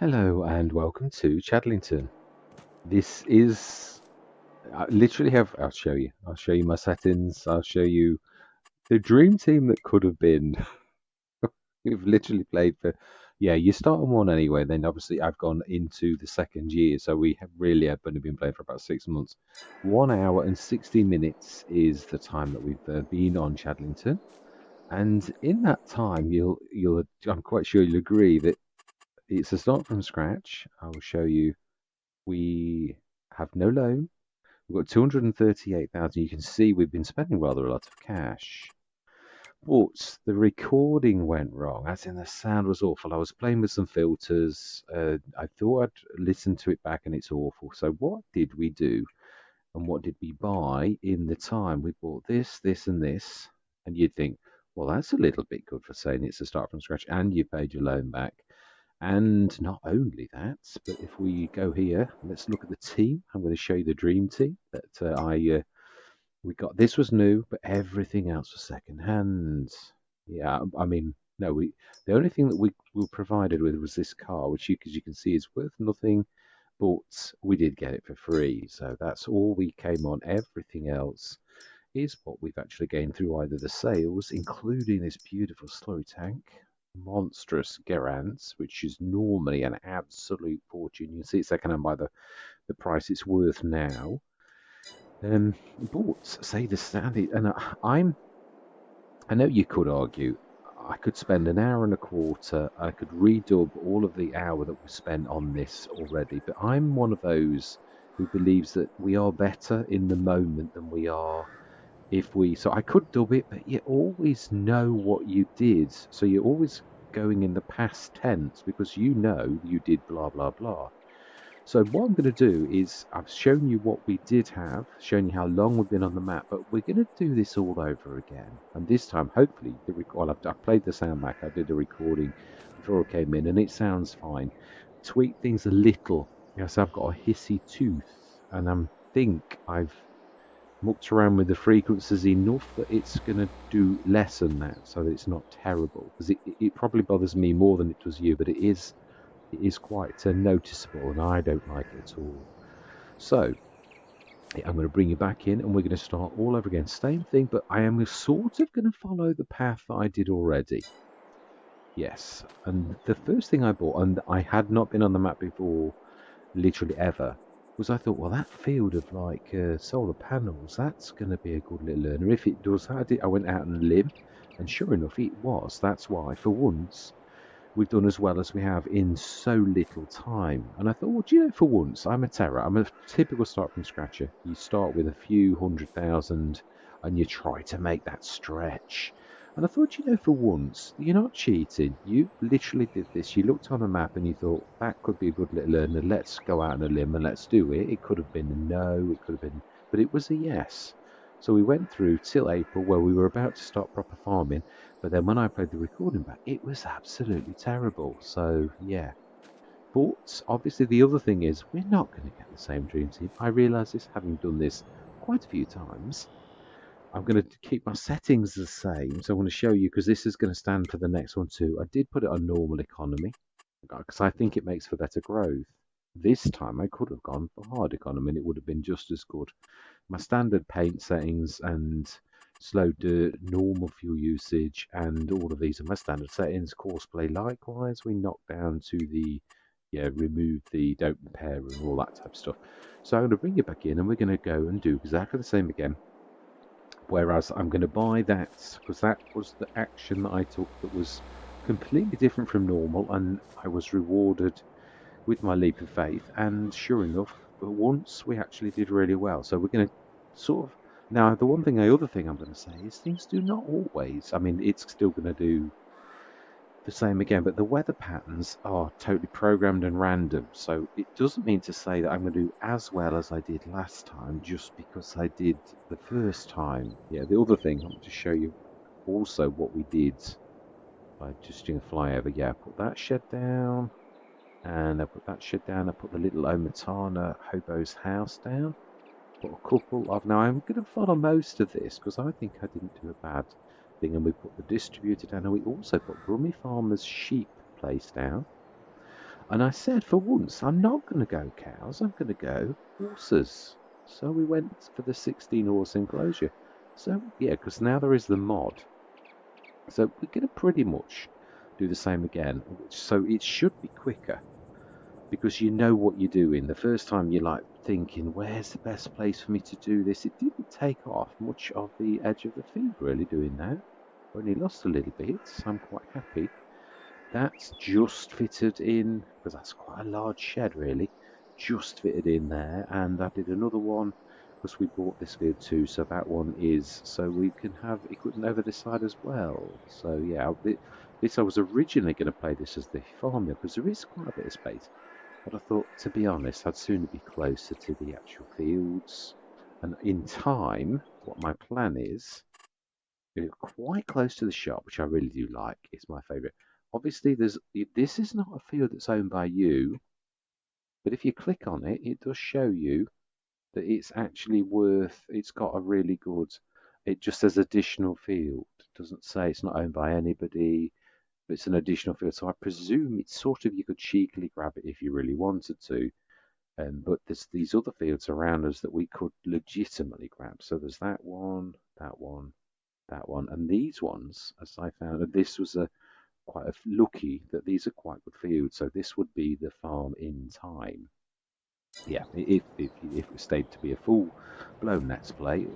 Hello and welcome to Chadlington. This is I literally have. I'll show you. I'll show you my settings. I'll show you the dream team that could have been. We've literally played for. Yeah, you start on one anyway. Then obviously I've gone into the second year, so we have really have only been playing for about 6 months. 1 hour and 60 minutes is the time that we've been on Chadlington, and in that time, you'll. I'm quite sure you'll agree that it's a start from scratch. I will show you. We have no loan. We've got 238,000. You can see we've been spending rather a lot of cash. But the recording went wrong, as in the sound was awful. I was playing with some filters. I thought I'd listen to it back and it's awful. So what did we do and what did we buy in the time? We bought this, this, and this. And you'd think, well, that's a little bit good for saying it's a start from scratch and you paid your loan back. And not only that, but if we go here, let's look at the team. I'm going to show you the dream team that we got. This was new, but everything else was second hand. Yeah, I mean, no, we the only thing that we were provided with was this car, which as you can see, is worth nothing, but we did get it for free. So that's all we came on. Everything else is what we've actually gained through either the sales, including this beautiful slurry tank, monstrous Gerrans, which is normally an absolute fortune. You can see it's second-hand by the price it's worth now. But say the standard, and I know you could argue. I could spend an hour and a quarter. I could redub all of the hour that we spent on this already. But I'm one of those who believes that we are better in the moment than we are if we. So I could dub it, but you always know what you did. So you're always going in the past tense because you know you did blah blah blah. So what I'm going to do is I've shown you what we did have, shown you how long we've been on the map, but we're going to do this all over again. And this time, hopefully, I played the sound back. I did a recording before I came in, and it sounds fine. Tweak things a little. Yes, I've got a hissy tooth, and I think I've mucked around with the frequencies enough that it's going to do less than that, so that it's not terrible. Because it probably bothers me more than it does you, but it is quite noticeable, and I don't like it at all. So I'm going to bring you back in, and we're going to start all over again. Same thing, but I am sort of going to follow the path that I did already. Yes, and the first thing I bought, and I had not been on the map before, literally ever, was I thought, well, that field of like solar panels, that's going to be a good little learner. If it does, I went out on a limb, and sure enough, it was. That's why, for once, we've done as well as we have in so little time. And I thought, well, do you know, for once, I'm a terror. I'm a typical start from scratcher. You start with a few 100,000 and you try to make that stretch. And I thought, you know, for once, you're not cheating. You literally did this. You looked on a map and you thought, that could be a good little learner. Let's go out on a limb and let's do it. It could have been a no, it could have been, but it was a yes. So we went through till April where we were about to start proper farming. But then when I played the recording back, it was absolutely terrible. So yeah. But obviously the other thing is we're not going to get the same dream team. I realise this having done this quite a few times. I'm going to keep my settings the same. So I'm going to show you because this is going to stand for the next one too. I did put it on normal economy because I think it makes for better growth. This time I could have gone for hard economy and it would have been just as good. My standard paint settings and slow dirt, normal fuel usage, and all of these are my standard settings. Courseplay likewise, we knock down to the remove the don't repair and all that type of stuff. So I'm going to bring it back in and we're going to go and do exactly the same again. Whereas I'm going to buy that because that was the action that I took that was completely different from normal, and I was rewarded with my leap of faith. And sure enough, for once we actually did really well. So we're going to sort of now the other thing I'm going to say is things do not always. I mean, it's still going to do the same again, but the weather patterns are totally programmed and random. So it doesn't mean to say that I'm going to do as well as I did last time just because I did the first time. Yeah, the other thing I want to show you also what we did by just doing a flyover. Yeah, I put that shed down. And I put that shed down. I put the little Omatana hobo's house down. Put a couple of. Now I'm going to follow most of this because I think I didn't do a bad thing. And we put the distributor down. And we also put Brummy Farmer's sheep place down. And I said, for once, I'm not going to go cows, I'm going to go horses. So we went for the 16 horse enclosure. So, yeah, because now there is the mod. So we're going to pretty much do the same again. So it should be quicker because you know what you're doing. The first time you're like thinking, where's the best place for me to do this? It didn't take off much of the edge of the field really doing that. Only lost a little bit, so I'm quite happy. That's just fitted in, because that's quite a large shed really, just fitted in there. And I did another one because we bought this field too, so that one is, so we can have equipment over this side as well. So yeah, this I was originally going to play this as the farmyard because there is quite a bit of space. But I thought, to be honest, I'd sooner be closer to the actual fields. And in time, what my plan is, quite close to the shop, which I really do like, is my favourite. Obviously, this is not a field that's owned by you, but if you click on it, it does show you that it's actually worth. It's got a really good. It just says additional field. It doesn't say it's not owned by anybody. But it's an additional field, so I presume it's sort of you could cheekily grab it if you really wanted to. But there's these other fields around us that we could legitimately grab. So there's that one, that one, that one, and these ones, as I found, and this was quite lucky that these are quite good fields. So this would be the farm in time. Yeah, if it stayed to be a full blown let's play,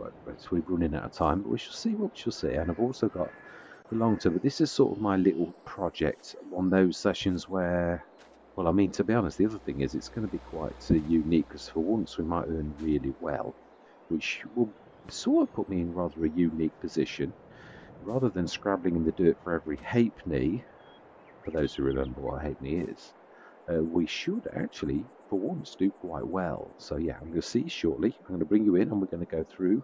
we're running out of time, but we shall see what we shall see. And I've also got the long term, but this is sort of my little project on those sessions where, well, I mean, to be honest, the other thing is it's going to be quite unique because for once we might earn really well, which will sort of put me in rather a unique position. Rather than scrabbling in the dirt for every halfpenny, for those who remember what a halfpenny is, we should actually, for once, do quite well. So yeah, I'm going to see you shortly. I'm going to bring you in and we're going to go through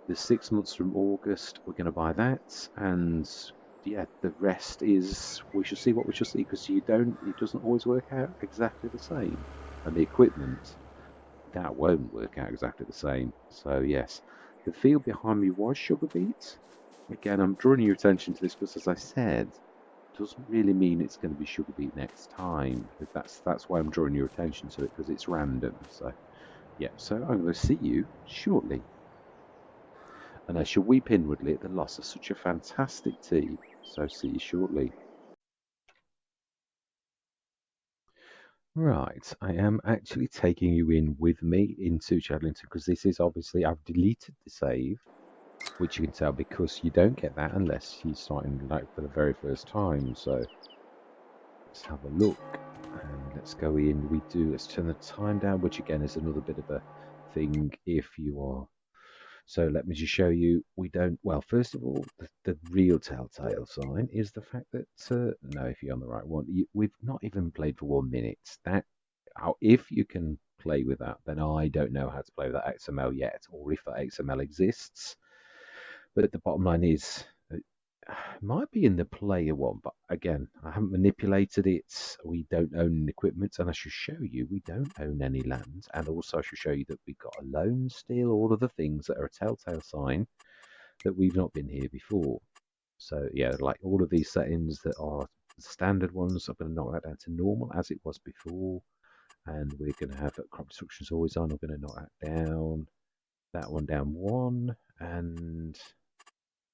the 6 months from August. We're going to buy that, and yeah, the rest is we shall see what we shall see because it doesn't always work out exactly the same, and the equipment that won't work out exactly the same. So yes, the field behind me was sugar beet. Again, I'm drawing your attention to this because, as I said, doesn't really mean it's going to be sugar beet next time. That's why I'm drawing your attention to it because it's random. So yeah, so I'm going to see you shortly. And I shall weep inwardly at the loss of such a fantastic team. So see you shortly. Right, I am actually taking you in with me into Chadlington because this is obviously, I've deleted the save, which you can tell because you don't get that unless you're starting like for the very first time. So let's have a look and let's go in. Let's turn the time down, which again is another bit of a thing if you are. So let me just show you. We don't. Well, first of all, the real telltale sign is the fact that no, if you're on the right one, we've not even played for 1 minute. If you can play with that, then I don't know how to play with that XML yet, or if that XML exists. But the bottom line is, might be in the player one, but again, I haven't manipulated it. We don't own equipment, and I should show you we don't own any land, and also I should show you that we've got a loan still, all of the things that are a telltale sign that we've not been here before. So yeah, like all of these settings that are standard ones, I'm going to knock that down to normal as it was before, and we're going to have crop destruction is always on. I'm going to knock that down, that one down one, and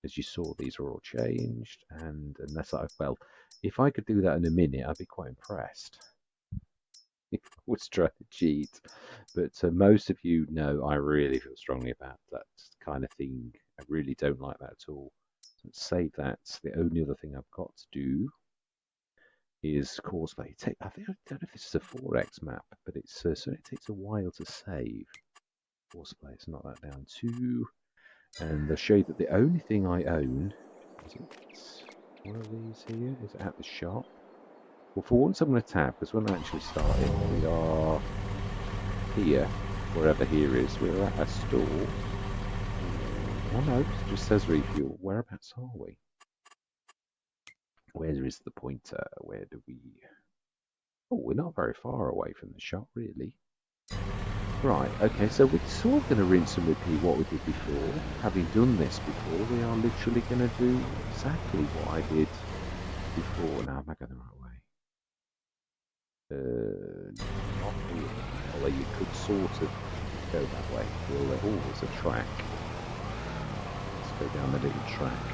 as you saw, these are all changed. And unless well, if I could do that in a minute, I'd be quite impressed. If I was trying to cheat, but most of you know I really feel strongly about that kind of thing. I really don't like that at all. So let's save that. The only other thing I've got to do is Causeway. I don't know if this is a 4x map, but it certainly takes a while to save. Causeway, let's knock that down too. And I'll show you that the only thing I own is it one of these here? Is it at the shop? Well, for once I'm going to tab because when I actually started, we are here, wherever here is. We're at a store. Oh no, it just says refuel. Whereabouts are we? Where is the pointer? Where do we? Oh, we're not very far away from the shop, really. Right, okay, so we're sort of going to rinse and repeat what we did before. Having done this before, we are literally going to do exactly what I did before. Now, am I going the right way? Not really. Although you could sort of go that way. Well, there's a track. Let's go down the little track.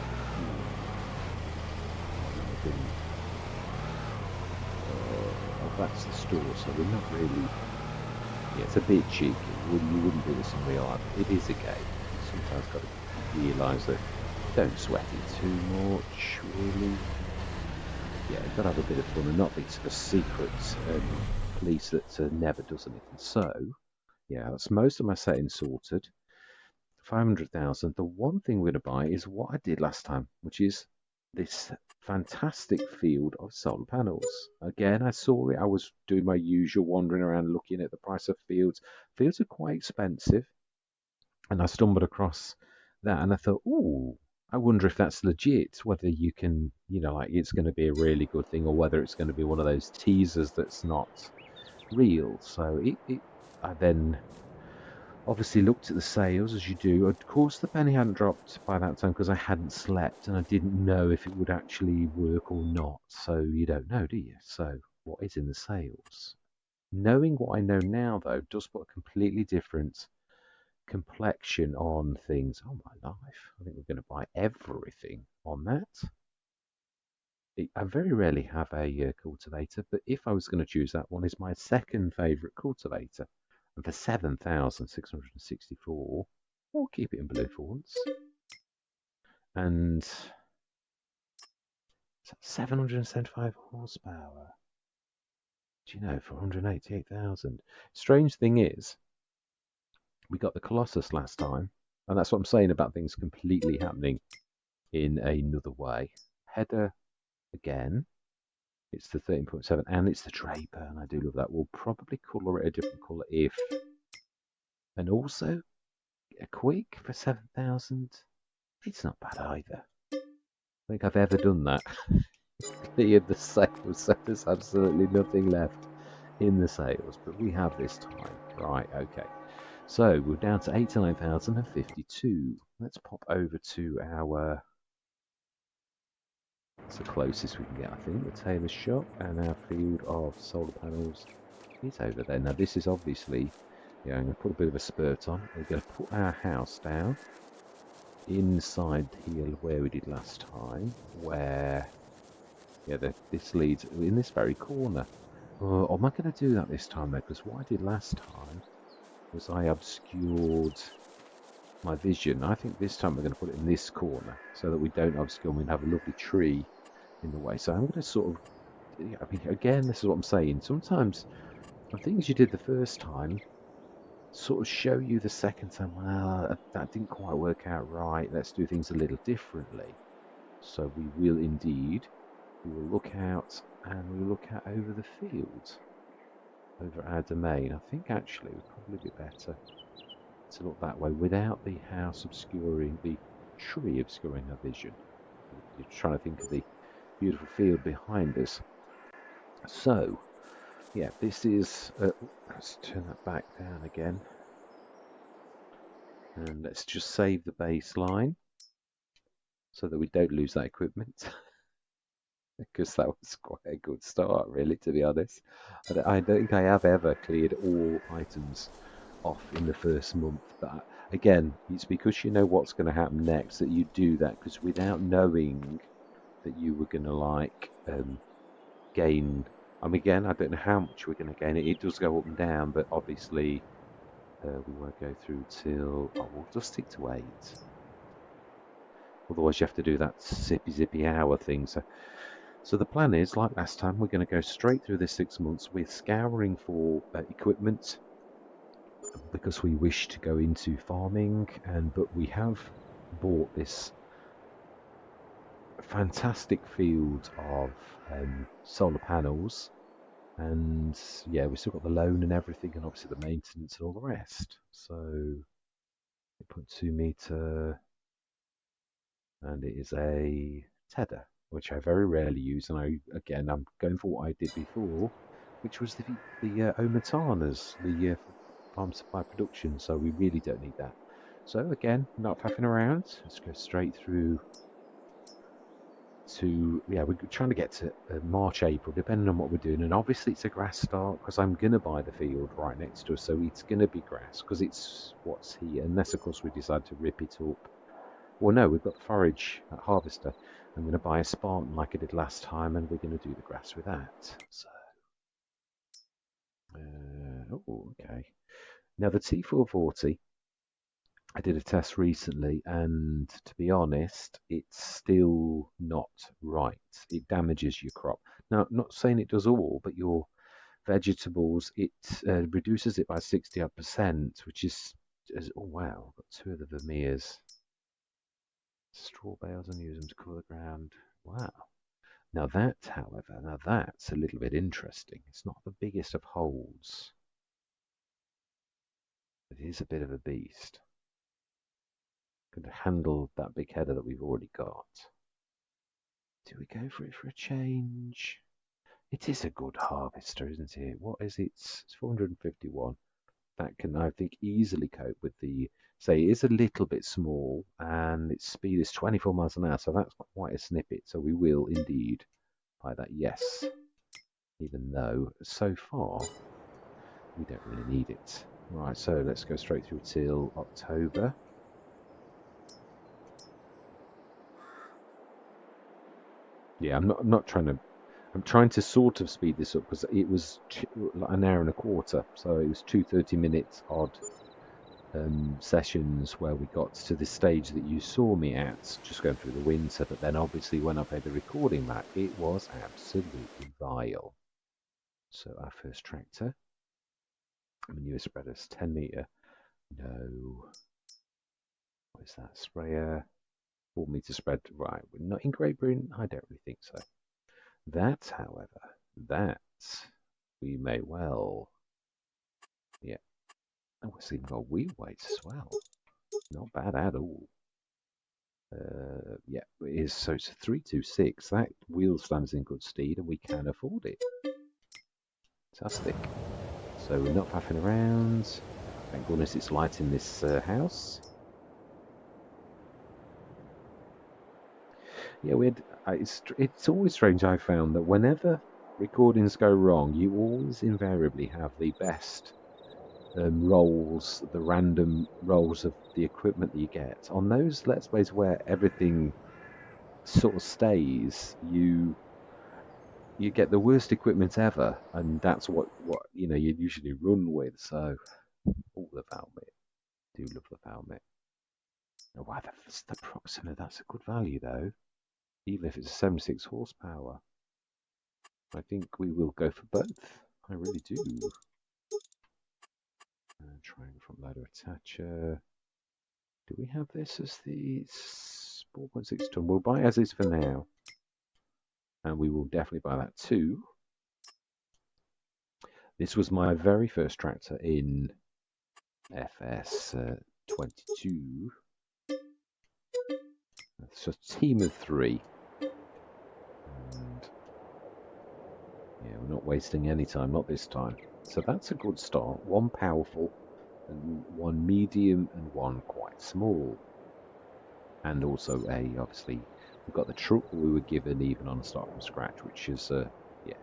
Oh, that's the store, so we're not really. Yeah, it's a bit cheeky. You wouldn't do this in real life. It is a game. You sometimes got to realise that don't sweat it too much, really. Yeah, you've got to have a bit of fun and not be sort of secret police that never does anything. So, yeah, that's most of my settings sorted. 500,000. The one thing we're going to buy is what I did last time, which is this fantastic field of solar panels. Again, I saw it. I was doing my usual wandering around looking at the price of fields. Fields are quite expensive. And I stumbled across that and I thought, ooh, I wonder if that's legit, whether you can, like it's going to be a really good thing or whether it's going to be one of those teasers that's not real. So I then obviously looked at the sales as you do. Of course, the penny hadn't dropped by that time because I hadn't slept and I didn't know if it would actually work or not. So you don't know, do you? So what is in the sales? Knowing what I know now, though, does put a completely different complexion on things. Oh my life! I think we're going to buy everything on that. I very rarely have a cultivator, but if I was going to choose that one, is my second favourite cultivator. And for 7,664, we'll keep it in blue for once. And 775 horsepower. Do you know, for 188,000? Strange thing is, we got the Colossus last time, and that's what I'm saying about things completely happening in another way. Header again. It's the 13.7 and it's the Draper, and I do love that. We'll probably colour it a different colour if. And also, a Quick for 7,000. It's not bad either. I think I've ever done that. Cleared the sales, so there's absolutely nothing left in the sales, but we have this time. Right, okay. So we're down to 89,052. Let's pop over to our. It's the closest we can get, I think, the tailor's shop, and our field of solar panels is over there. Now, this is obviously, I'm going to put a bit of a spurt on. We're going to put our house down inside here where we did last time, where, this leads in this very corner. Oh, am I going to do that this time, though? Because what I did last time was I obscured my vision. I think this time we're going to put it in this corner so that we don't obscure and we have a lovely tree in the way. So I'm going to sort of, again, this is what I'm saying. Sometimes the things you did the first time sort of show you the second time, well, that didn't quite work out right. Let's do things a little differently. So we will indeed, we will look out and we will look out over the field, over our domain. I think actually it would probably be better to look that way without the house obscuring, the tree obscuring our vision. You're trying to think of the beautiful field behind us. So, yeah, this is, let's turn that back down again. And let's just save the baseline so that we don't lose that equipment. Because that was quite a good start, really, to be honest. I don't think I have ever cleared all items off in the first month. But again, it's because you know what's going to happen next that you do that. Because without knowing that you were going to gain, again, I don't know how much we're going to gain. It does go up and down, but obviously we won't go through till. Oh, we'll just stick to 8. Otherwise, you have to do that zippy hour thing. So the plan is, like last time, we're going to go straight through this 6 months with scouring for equipment because we wish to go into farming, but we have bought this fantastic field of solar panels, and yeah, we've still got the loan and everything, and obviously the maintenance and all the rest. So 8.2 meter, and it is a tedder, which I very rarely use, and I'm going for what I did before, which was the Omatanas, the farm supply production. So we really don't need that. So again, not faffing around. Let's go straight through to, yeah, we're trying to get to March, April, depending on what we're doing. And obviously it's a grass start because I'm going to buy the field right next to us. So it's going to be grass because it's what's here. Unless, of course, we decide to rip it up. Well, no, we've got the forage at harvester. I'm going to buy a Spartan like I did last time, and we're going to do the grass with that. So, oh, okay. Now the T440, I did a test recently, and to be honest, it's still not right. It damages your crop. Now, not saying it does all, but your vegetables, it reduces it by 60%, which is oh wow, I've got two of the Vermeers. Straw bales and use them to cover the ground. Wow. Now that, however, now that's a little bit interesting. It's not the biggest of holes. It is a bit of a beast. Could handle that big header that we've already got. Do we go for it for a change? It is a good harvester, isn't it? What is it? It's 451. That can, I think, easily cope with the, say, it is a little bit small and its speed is 24 miles an hour, so that's quite a snippet. So we will indeed buy that, yes. Even though, so far, we don't really need it. Right, so let's go straight through till October. Yeah, I'm not trying to. I'm trying to sort of speed this up because it was an hour and a quarter, so it was 2 30-minute odd sessions where we got to the stage that you saw me at, just going through the winter. But then, obviously, when I played the recording back, it was absolutely vile. So our first tractor, manure spreaders, 10 meter. No, what is that sprayer? 4 meter spread. Right, we're not in Great Britain. I don't really think so. That, however, that we may well, yeah. Oh, it's even got wheel weights as well. Not bad at all. Yeah, it is. So it's a 326. That wheel stands in good stead, and we can afford it. Fantastic. So we're not faffing around. Thank goodness it's light in this house. Yeah, it's always strange. I found that whenever recordings go wrong, you always invariably have the best rolls, the random rolls of the equipment that you get. On those Let's Plays where everything sort of stays, you get the worst equipment ever, and that's what you usually run with. So, oh, the Valmet, do love the Valmet. Oh, wow, the Proxima, that's a good value though, even if it's 76 horsepower. I think we will go for both. I really do. Triangle front loader attacher. Do we have this as the 4.6 ton? We'll buy it as is for now. And we will definitely buy that too. This was my very first tractor in FS22. It's a team of 3. And yeah, we're not wasting any time, not this time. So that's a good start. One powerful, and one medium, and one quite small. And also obviously, we've got the truck we were given even on a start from scratch, which is yeah,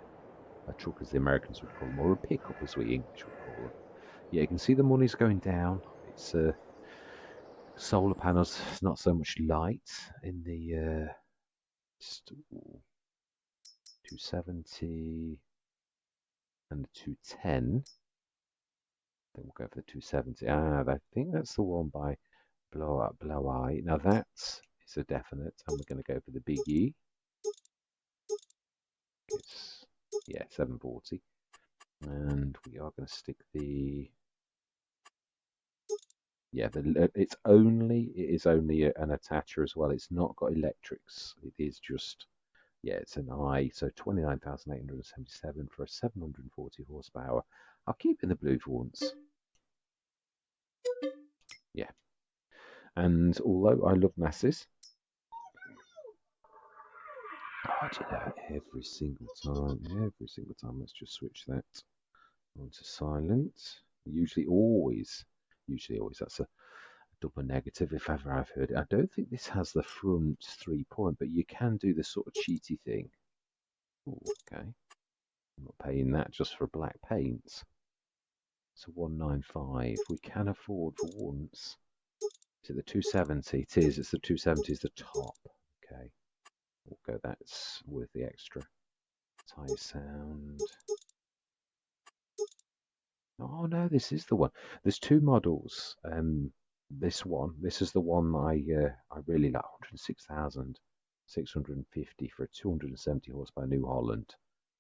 a truck as the Americans would call them, or a pickup as we English would call them. Yeah, you can see the money's going down. It's solar panels, not so much light in the 270 and the 210. Then we'll go for the 270. I think that's the one by Blow Eye. Now that is a definite, and we're going to go for the Big E. It's, yeah, 740. And we are going to stick the, yeah, it is only an attacher as well. It's not got electrics. It is just, yeah, it's an I. So 29,877 for a 740 horsepower. I'll keep in the blue for once. Yeah. And although I love masses, I don't know, every single time, let's just switch that on to silent. Usually always, that's a double negative, if ever I've heard it. I don't think this has the front 3-point, but you can do this sort of cheaty thing. Ooh, okay. I'm not paying that just for black paints. So 195. We can afford for once. Is it the 270? It is. It's the 270 is the top. Okay. We'll go. That's worth the extra. Tie sound. Oh no, this is the one. There's two models. This is the one I really like. 106,650 for a 270 horsepower New Holland.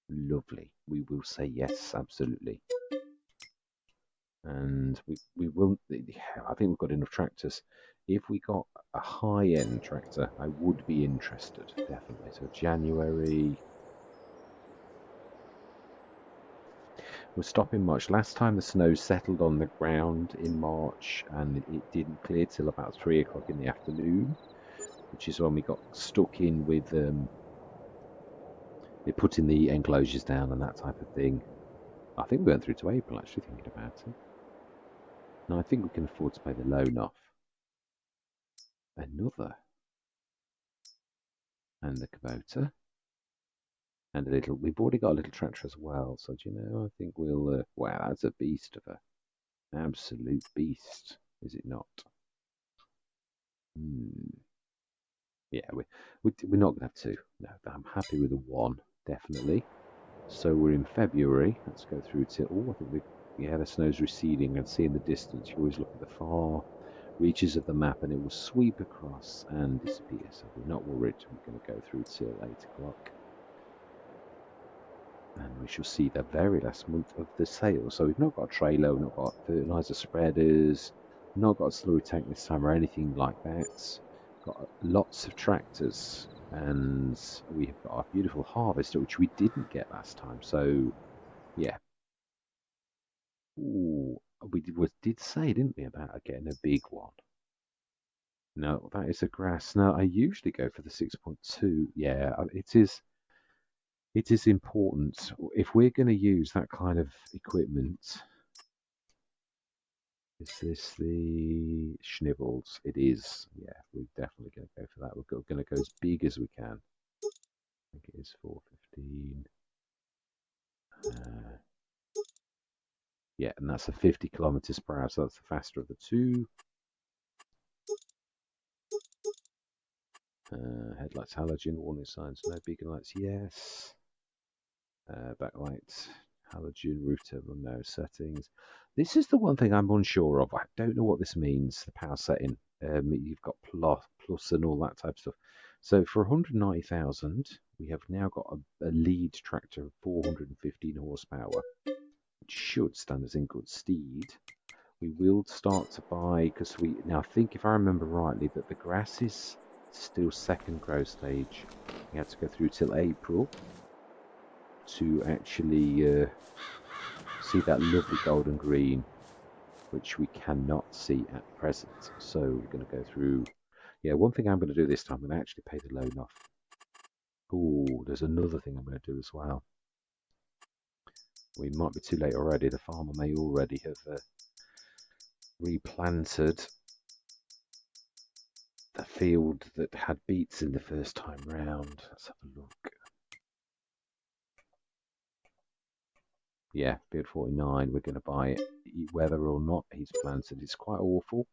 Lovely. We will say yes, absolutely. And we will. I think we've got enough tractors. If we got a high-end tractor, I would be interested, definitely. So January. We're stopping much. Last time the snow settled on the ground in March, and it didn't clear till about 3 o'clock in the afternoon, which is when we got stuck in with putting the enclosures down and that type of thing. I think we went through to April, actually, thinking about it. Now, I think we can afford to pay the loan off. Another. And the Kubota. And a little, we've already got a little tractor as well, so do you know, I think we'll, wow, that's a beast of a, absolute beast, is it not? Yeah, we're not going to have two. No, I'm happy with a one, definitely. So we're in February. Let's go through to, oh, I think the snow's receding, and see in the distance, you always look at the far reaches of the map and it will sweep across and disappear. So we're not worried. We're going to go through till 8 o'clock. And we shall see the very last month of the sale. So we've not got a trailer, we've not got fertiliser spreaders, not got a slurry tank this time or anything like that. Got lots of tractors, and we've got our beautiful harvester, which we didn't get last time. So, yeah. Ooh, we did say, didn't we, about getting a big one? No, that is a grass. No, I usually go for the 6.2. Yeah, it is. It is important if we're going to use that kind of equipment. Is this the Schnibbles? It is. Yeah, we're definitely going to go for that. We're going to go as big as we can. I think it is 415. Yeah, and that's a 50 kilometers per hour, so that's the faster of the two. Headlights, halogen, warning signs, no beacon lights, yes. Backlight, halogen, roof terminal, no settings. This is the one thing I'm unsure of. I don't know what this means, the power setting. You've got plus and all that type of stuff. So for 190,000, we have now got a lead tractor of 415 horsepower, which should stand us in good stead. We will start to buy, because now I think if I remember rightly, that the grass is still second growth stage. We have to go through till April to actually see that lovely golden green, which we cannot see at present. So we're going to go through. Yeah, one thing I'm going to do this time, I'm going to actually pay the loan off. Oh, there's another thing I'm going to do as well. We might be too late already. The farmer may already have replanted the field that had beets in the first time round. Let's have a look. Yeah, field 49. We're going to buy it, whether or not he's planted. It's quite awful.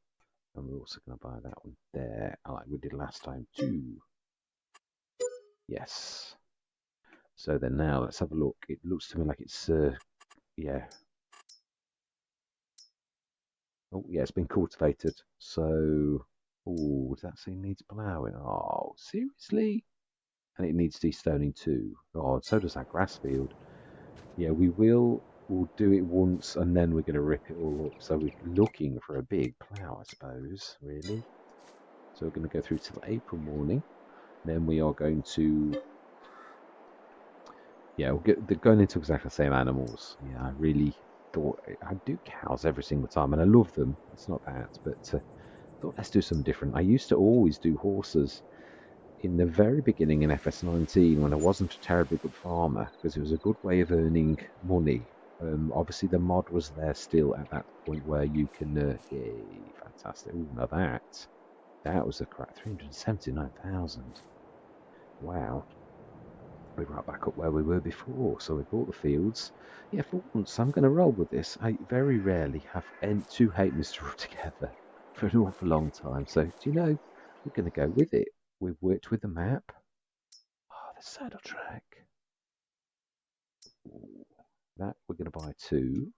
And we're also going to buy that one there, like we did last time too. Yes. So then now let's have a look. It looks to me like it's, yeah. Oh, yeah, it's been cultivated. So, oh, does that say needs ploughing? Oh, seriously? And it needs destoning too. God, so does that grass field. Yeah, we'll do it once and then we're going to rip it all up. So we're looking for a big plough, I suppose, really. So we're going to go through till April morning. Then we are going to, yeah, going into exactly the same animals. Yeah, I really thought, I do cows every single time and I love them. It's not that, but thought let's do something different. I used to always do horses in the very beginning in FS19 when I wasn't a terribly good farmer, because it was a good way of earning money. Obviously the mod was there still at that point where you can, yay, fantastic. Ooh, now that was a crack. 379,000. Wow. We're right back up where we were before. So we bought the fields. Yeah, for once, I'm going to roll with this. I very rarely have two hate Mr. together for an awful long time. So, do you know, we're going to go with it. We've worked with the map. Oh, the saddle track. Ooh, that we're going to buy 2.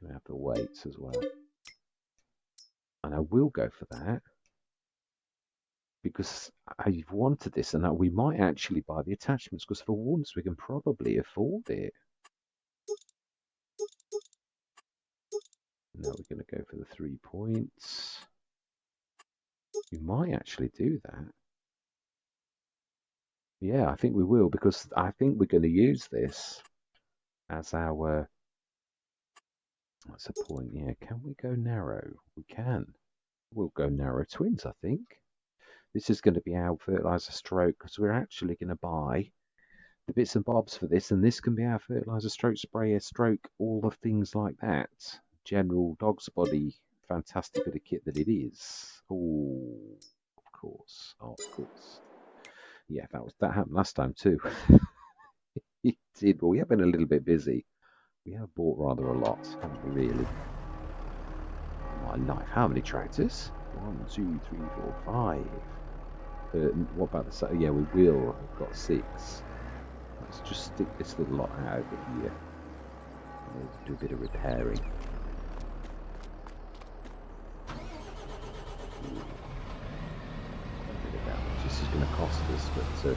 Going to have the weights as well. And I will go for that. Because I've wanted this, and we might actually buy the attachments, because for once we can probably afford it. Now we're going to go for the 3 points. We might actually do that. Yeah, I think we will, because I think we're going to use this as our... That's a point, yeah. Can we go narrow? We can. We'll go narrow twins, I think. This is going to be our fertilizer stroke, because we're actually going to buy the bits and bobs for this, and this can be our fertilizer stroke, sprayer stroke, all the things like that. General dog's body, fantastic bit of kit that it is. Oh, of course, oh, of course. Yeah, that happened last time too. It did, but we have been a little bit busy. We have bought rather a lot, haven't we, really? My life, how many tractors? 1, 2, 3, 4, 5. What about the... Yeah, we will. We've got 6. Let's just stick this little lot out over here. We'll do a bit of repairing. This is going to cost us, but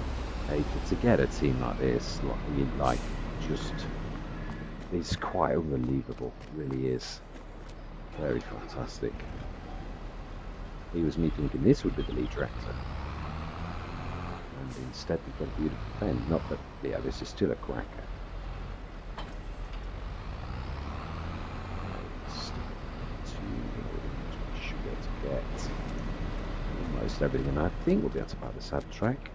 hey, to get a team like this, it's quite unbelievable. It really is. Very fantastic. It was me thinking this would be the lead tractor, and instead we've got a beautiful pen. Not that, yeah, this is still a cracker. To get almost everything, and I think we'll be able to buy the saddle track.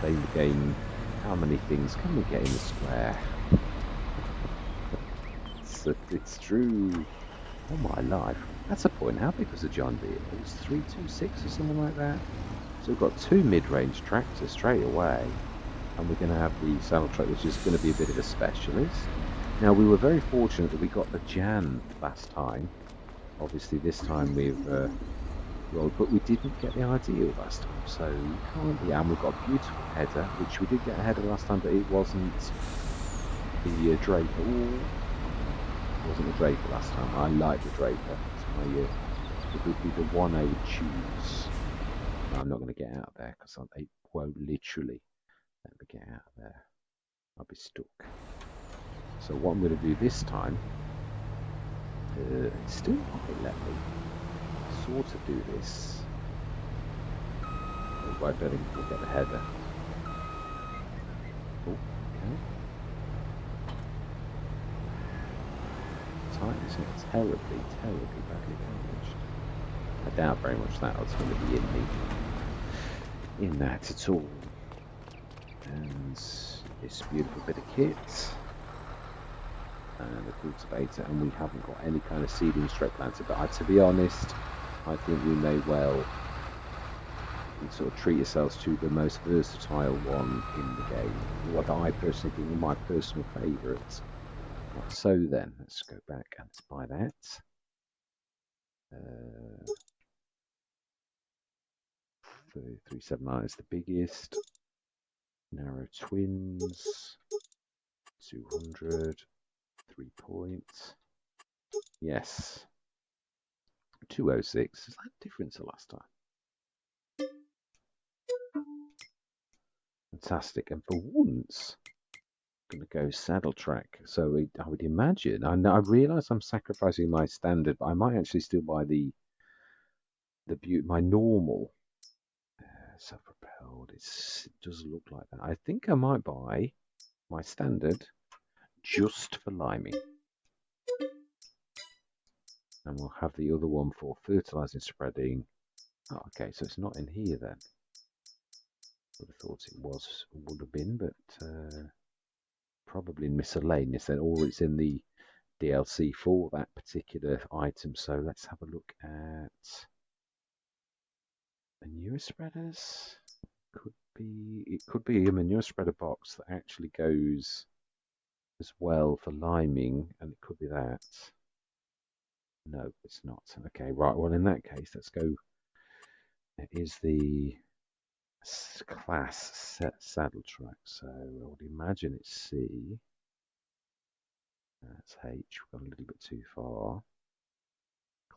Playing the game, how many things can we get in the square? It's true. Oh my life. That's a point. How big was the John Deere? It was 326 or something like that. So we've got 2 mid-range tractors straight away. And we're going to have the saddle track, which is going to be a bit of a specialist. Now, we were very fortunate that we got the Jan last time. Obviously, this time we've rolled, but we didn't get the ideal last time. So you can't... Yeah, and we've got a beautiful header, which we did get a header last time, but it wasn't the Draper. Ooh. It wasn't the Draper last time. I like the Draper. It's my, it would be the one I would choose. No, I'm not going to get out of there because I won't literally let me get out of there. I'll be stuck. So what I'm going to do this time, it's still not let me sort of do this. Oh, I don't think we'll get the header. Oh, okay. Tightness is terribly, terribly badly damaged. I doubt very much that's going to be in that at all. And this beautiful bit of kit. And a cultivator, and we haven't got any kind of seeding stroke planter, but to be honest, I think we may well sort of treat yourselves to the most versatile one in the game, what I personally think is my personal favourite. So then, let's go back and buy that. 379 is the biggest. Narrow twins, 200. 3 points. Yes. 206. Is that different to last time? Fantastic. And for once, I'm going to go saddle track. So I would imagine, I realise I'm sacrificing my standard, but I might actually still buy my normal self-propelled. It does look like that. I think I might buy my standard just for liming. And we'll have the other one for fertilising, spreading. Oh, okay, so it's not in here then. Would have thought it would have been, but probably miscellaneous then, or it's in the DLC for that particular item. So let's have a look at manure spreaders. It could be a manure spreader box that actually goes as well for liming, and it could be that. No, it's not. Okay, right. Well, in that case, let's go. It is the class set saddle track. So I would imagine it's C. That's H. We've gone a little bit too far.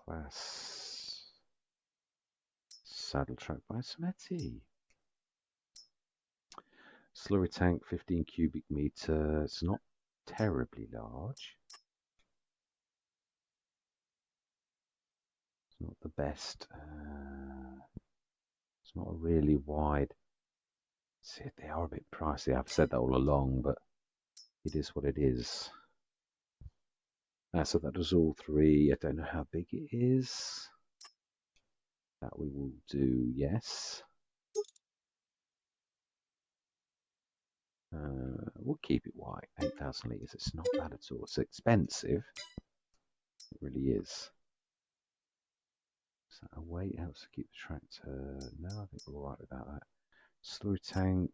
Class saddle track by Smetty. Slurry tank, 15 cubic meter. It's not terribly large. It's not the best. It's not really wide. See, they are a bit pricey. I've said that all along, but it is what it is. So that does all three. I don't know how big it is. That we will do, yes. We'll keep it white. 8,000 litres. It's not bad at all. It's expensive. It really is. So a weight helps to keep the tractor. No, I think we're alright without that. Slurry tank.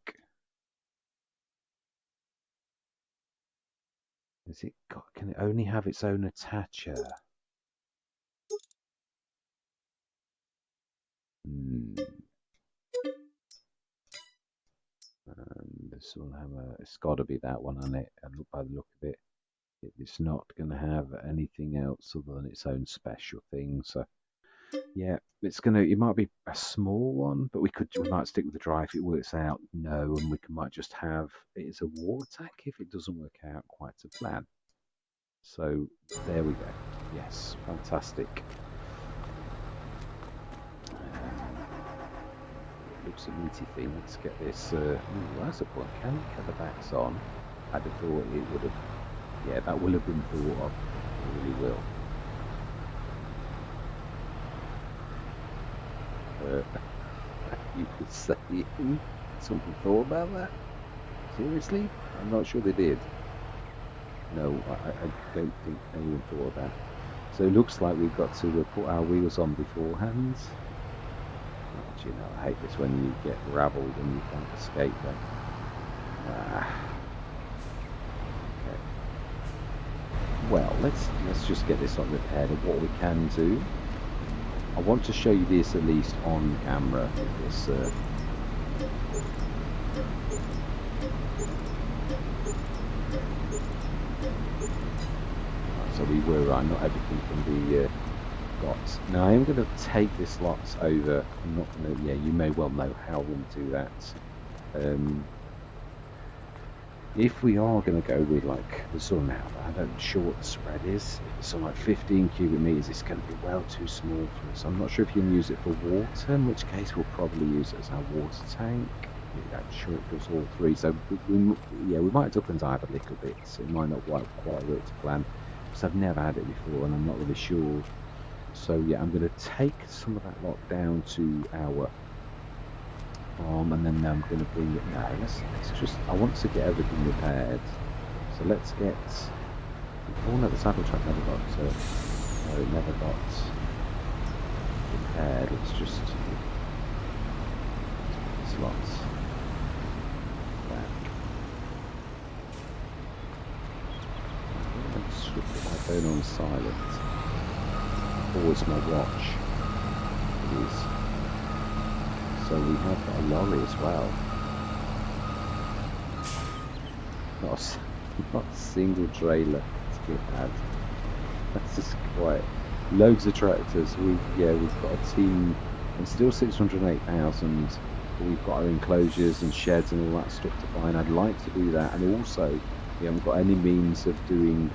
Is it got? Can it only have its own attacher? This will have a. It's got to be that one on it. And by the look of it, it's not going to have anything else other than its own special thing. So yeah, it's gonna. It might be a small one, but we might stick with the dry if it works out. No, and we might just have it as a water tank if it doesn't work out quite to plan. So there we go. Yes, fantastic. Looks a meaty thing. Let's get this. Ooh, that's a point. Can we cut the backs on? I'd have thought it would have. Yeah, that will have been thought of. It really will. You could say something thought about that? Seriously? I'm not sure they did. No, I don't think anyone thought of that. So it looks like we've got to put our wheels on beforehand. Oh, you know, I hate this when you get rabbled and you can't escape them. Okay. Well, let's just get this on repaired. And what we can do, I want to show you this at least on camera. This. So we were right. Not everything can be got. Now I am going to take this lot over. I'm not going to. Yeah, you may well know how I'm going to do that. If we are going to go with like the sun now, I don't sure what the spread is. If it's something like 15 cubic meters, it's going to be well too small for us. I'm not sure if you can use it for water, in which case we'll probably use it as our water tank. I'm sure it does all three. So we might up and dive a little bit. So it might not quite work to plan. Because I've never had it before and I'm not really sure. So yeah, I'm going to take some of that lot down to our farm, and then I'm going to bring it now. Let's just. I want to get everything repaired. So let's get. Oh no, the saddle track never got. No, it never got repaired. Let's just. Slots. Back. Let's put my phone on silent. Always my watch. It is. So we have got a lorry as well. Not a single trailer to be had. That's just quite loads of tractors. We've got a team, and still 608,000. But we've got our enclosures and sheds and all that stuff to buy, and I'd like to do that. And also, we haven't got any means of doing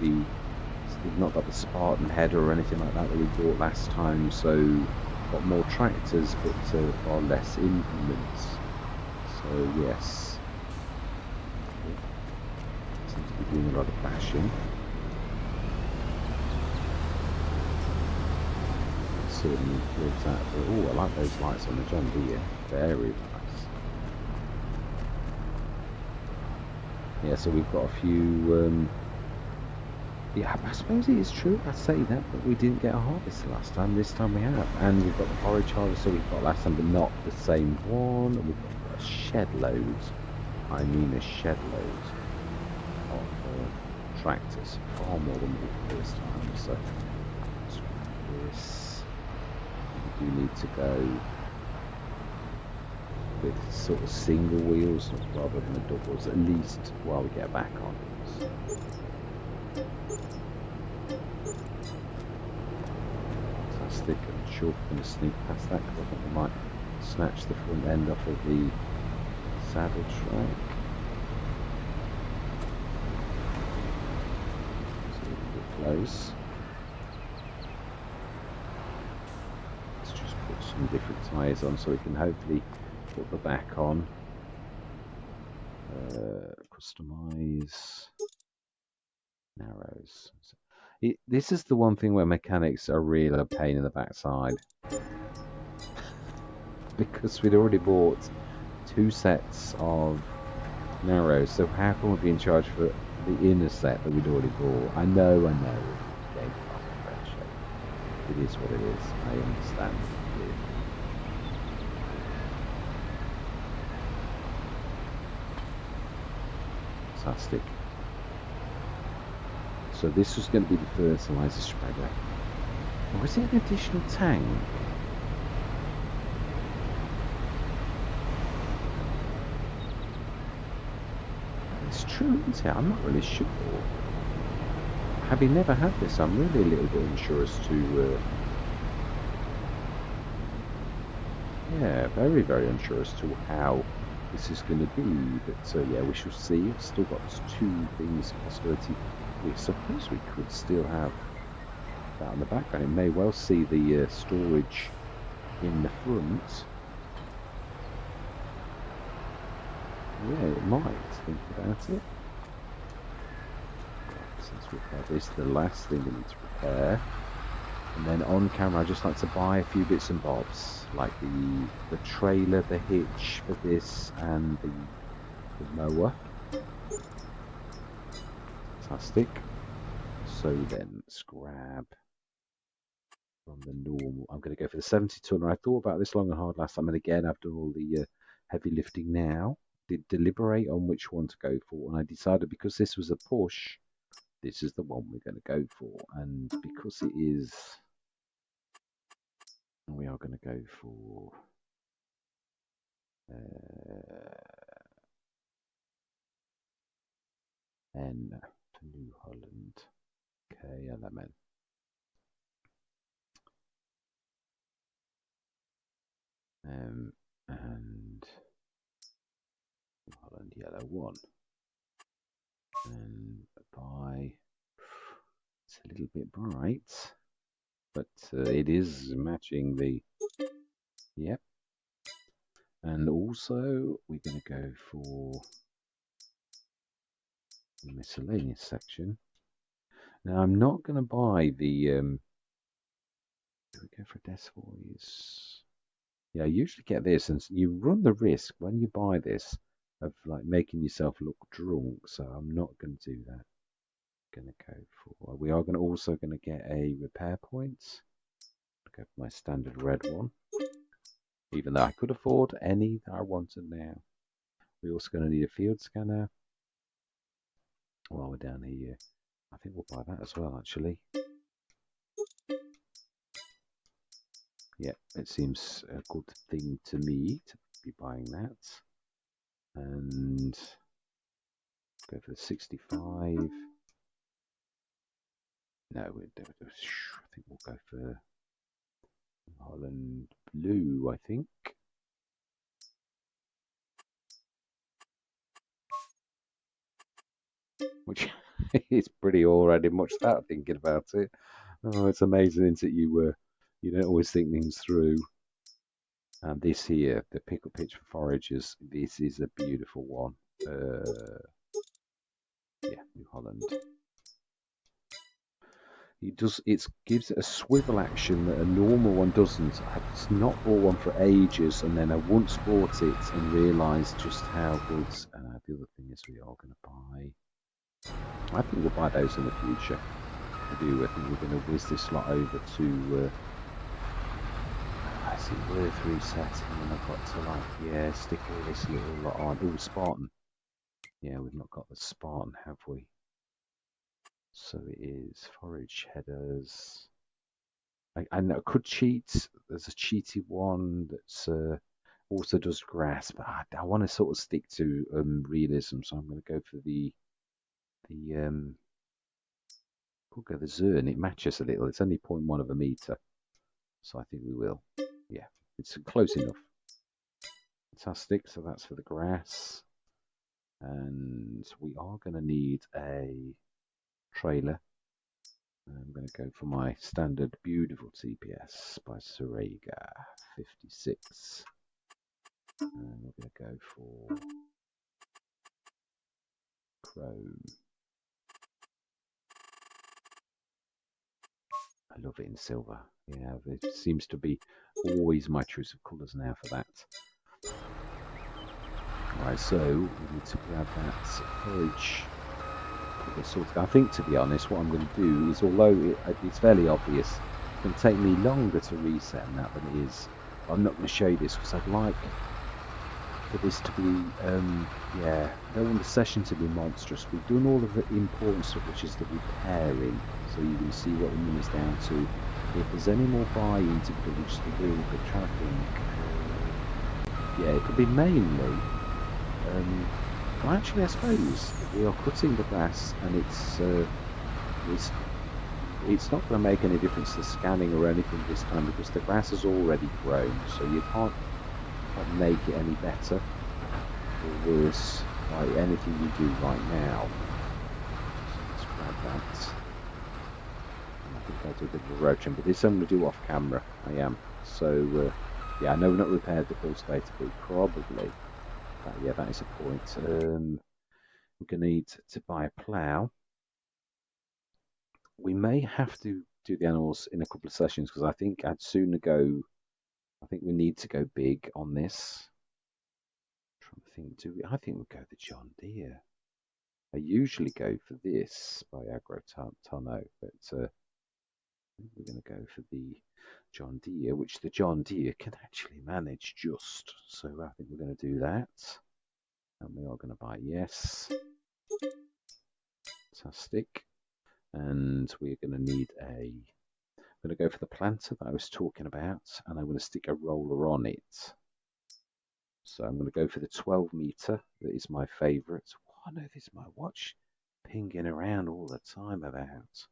we've not got the Spartan header or anything like that we bought last time. So got more tractors, but far less implements. So yes, seems to be doing a lot of bashing. Certainly gives that. Oh, I like those lights on the John Deere. Very nice. Yeah, so we've got a few. Yeah, I suppose it is true. I say that, but we didn't get a harvest last time. This time we have, and we've got the forage harvest that we got last time, but not the same one. And we've got a shed load. I mean, a shed load of tractors, far more than we did first time. So let's grab this. We do need to go with sort of single wheels rather than the doubles, at least while we get back on. So, fantastic. I'm sure we're going to sneak past that because I think we might snatch the front end off of the saddle track. It's a little bit close. Let's just put some different tyres on so we can hopefully put the back on. Customize narrows. This is the one thing where mechanics are really a pain in the backside. Because we'd already bought 2 sets of narrows, so how can we be in charge for the inner set that we'd already bought? I know, we're getting past the red shape. It is what it is, I understand. Fantastic. So this was going to be the fertilizer spreader. Or is it an additional tank? It's true, isn't it? I'm not really sure. Having never had this, I'm really a little bit unsure as to... yeah, very, very unsure as to how this is going to be. But yeah, we shall see. We've still got 2 things of possibility. We suppose we could still have that on the background. It may well see the storage in the front. Yeah, it might. Think about it. Since we've got this, the last thing we need to repair. And then on camera, I just like to buy a few bits and bobs, like the trailer, the hitch for this, and the mower. Fantastic. So then, let's grab from the normal. I'm going to go for the 70 tonner. I thought about this long and hard last time, and again, I've done all the heavy lifting now. Did deliberate on which one to go for, and I decided because this was a push, this is the one we're going to go for, and because it is, we are going to go for N to New Holland, KLMN. And New Holland yellow 1. And by, it's a little bit bright, but it is matching the, yep. And also we're going to go for the miscellaneous section. Now I'm not going to buy the, do we go for Desvoys? Yeah, I usually get this, and you run the risk when you buy this of like making yourself look drunk. So I'm not going to do that. Going to go for. We are going to also going to get a repair point. Go for my standard red one, even though I could afford any that I wanted now. We're also going to need a field scanner. While we're down here, I think we'll buy that as well. Actually, yeah, it seems a good thing to me to be buying that. And go for the 65. No, I think we'll go for Holland Blue, I think. Which is pretty already much that thinking about it. Oh, it's amazing, isn't it? You don't always think things through. And this here, the pickle pitch for foragers, this is a beautiful one. Yeah, New Holland. It gives it a swivel action that a normal one doesn't. I've not bought one for ages, and then I once bought it and realised just how good. The other thing is we are going to buy. I think we'll buy those in the future. I do. I think we're going to whiz this lot over to. I see worth resetting, and I've got to stick all this little lot on. Oh, Spartan. Yeah, we've not got the Spartan, have we? So it is forage headers. I know I could cheat. There's a cheaty one that's also does grass, but I want to sort of stick to realism, so I'm going to go for the we'll go the Zern. It matches a little. It's only 0.1 of a meter, so I think we will. Yeah, it's close enough. Fantastic. So that's for the grass, and we are going to need a trailer. I'm going to go for my standard beautiful TPS by Serega 56. And we're going to go for chrome. I love it in silver. Yeah, it seems to be always my choice of colours now for that. Right, so we need to grab that forage. I think, to be honest, what I'm going to do is, although it's fairly obvious, it's going to take me longer to reset that than it is. I'm not going to show you this because I'd like for this to be, I don't want the session to be monstrous. We've done all of the important stuff, which is the repairing, so you can see what the money's down to. If there's any more buying to do, which to do with the travelling, it'll be mainly. Well, actually, I suppose we are cutting the grass, and it's not going to make any difference to scanning or anything this time because the grass has already grown, so you can't make it any better or worse by anything you do right now. So let's grab that. And I think I'll do a bit of a road trim, but this I'm going to do off camera. I am. So, I know we've not repaired the full state of it, probably. That is a point. We're going to need to buy a plough. We may have to do the animals in a couple of sessions because I think I'd sooner go. I think we need to go big on this. I'm trying to think, I think we'll go the John Deere. I usually go for this by Agrotono, but I think we're going to go for the John Deere, which the John Deere can actually manage just. So I think we're going to do that. And we are going to buy yes. Fantastic. And we're going to need I'm going to go for the planter that I was talking about, and I'm going to stick a roller on it. So I'm going to go for the 12 meter. That is my favourite. Oh, I know this is my watch pinging around all the time about.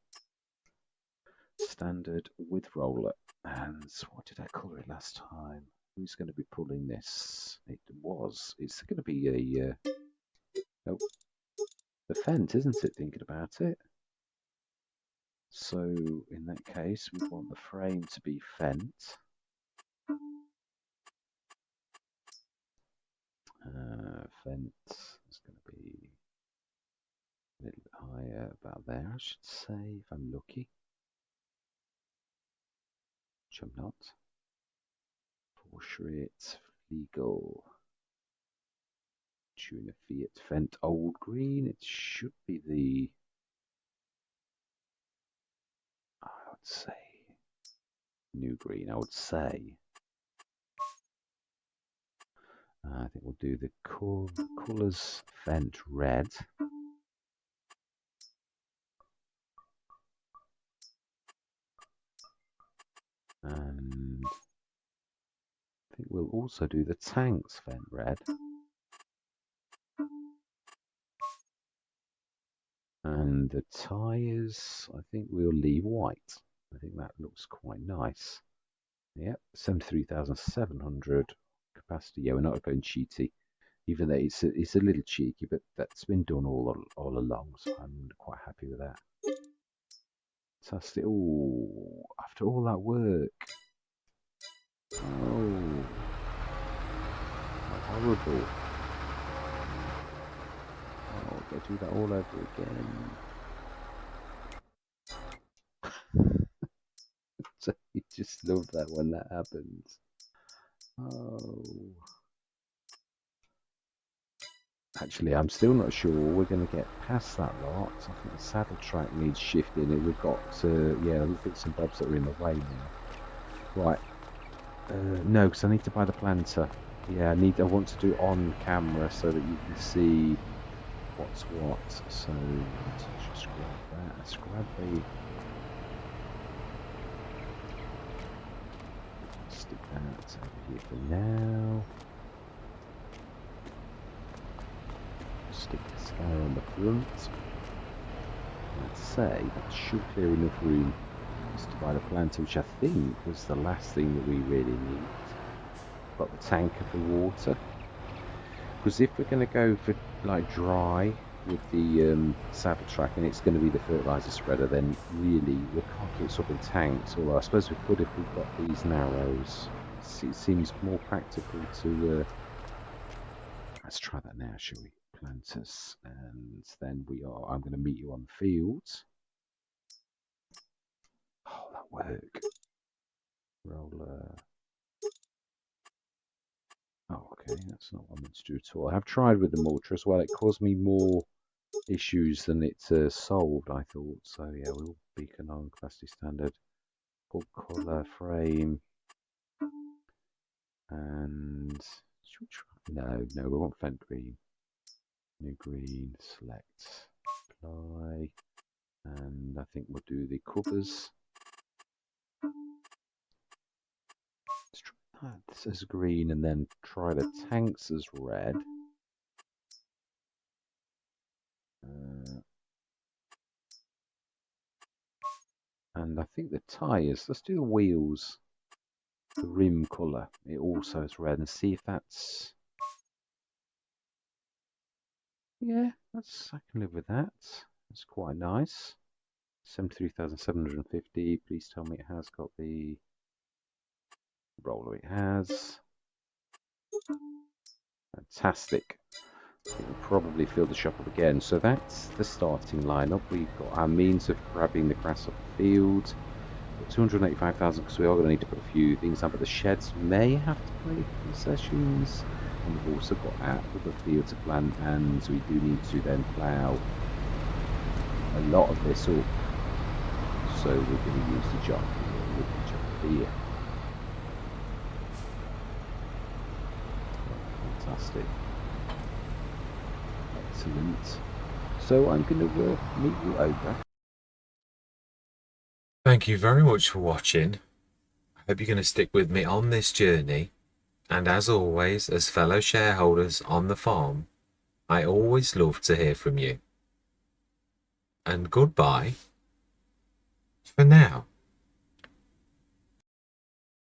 Standard with roller. And what did I colour it last time? Who's going to be pulling this? It's going to be the Fent, isn't it? Thinking about it. So in that case, we want the frame to be Fent. Fent is going to be a little bit higher, about there, I should say, if I'm lucky. Which I'm not. Portrait, legal. Tuna Fiat Fent Old Green. It should be the, I would say, New Green, I would say. I think we'll do the colours Fent Red. And I think we'll also do the tanks Fent Red. And the tyres, I think we'll leave white. I think that looks quite nice. Yep, 73,700 capacity. Yeah, we're not going cheaty, even though it's a little cheeky, but that's been done all along, so I'm quite happy with that. Fantastic. Oh, after all that work. Oh, how horrible. Oh, go do that all over again. love that when that happens. Oh. Actually, I'm still not sure we're going to get past that lot. I think the saddle track needs shifting. We've got, yeah, bits and bobs that are in the way now. Right. No, because I need to buy the planter. Yeah, I want to do it on camera so that you can see what's what. So let's just grab that. Let's grab the... Stick that over here for now. Stick the scanner on the front. I'd say that should clear enough room just to buy the planter, which I think was the last thing that we really need. Got the tank of the water. Because if we're going to go for like dry with the saddle track and it's going to be the fertilizer spreader, then really we can't get sort of tanks. Although I suppose we could if we've got these narrows. It seems more practical to... let's try that now, shall we? Planters, and then I'm going to meet you on the fields. Oh, that work. Roller. Oh, okay, that's not what I meant to do at all. I have tried with the mortar as well. It caused me more issues than it solved, I thought. So yeah, we'll beacon on capacity standard. Full colour frame. And no, we want Fent green. New green, select, apply. And I think we'll do the covers. Let's try that as green and then try the tanks as red. And I think the tyres, let's do the wheels, the rim colour, it also is red, and see if that's... Yeah, I can live with that. That's quite nice. 73,750. Please tell me it has got the roller. It has. Fantastic. We'll probably fill the shop up again. So that's the starting lineup. We've got our means of grabbing the grass off the field. 285,000 because we are going to need to put a few things on, but the sheds may have to pay concessions. And we've also got out of the field to plant, and we do need to then plough a lot of this up. So we're going to use the job here. Fantastic. Excellent. So I'm going to meet you over. Thank you very much for watching. I hope you're going to stick with me on this journey. And as always, as fellow shareholders on the farm, I always love to hear from you. And goodbye for now.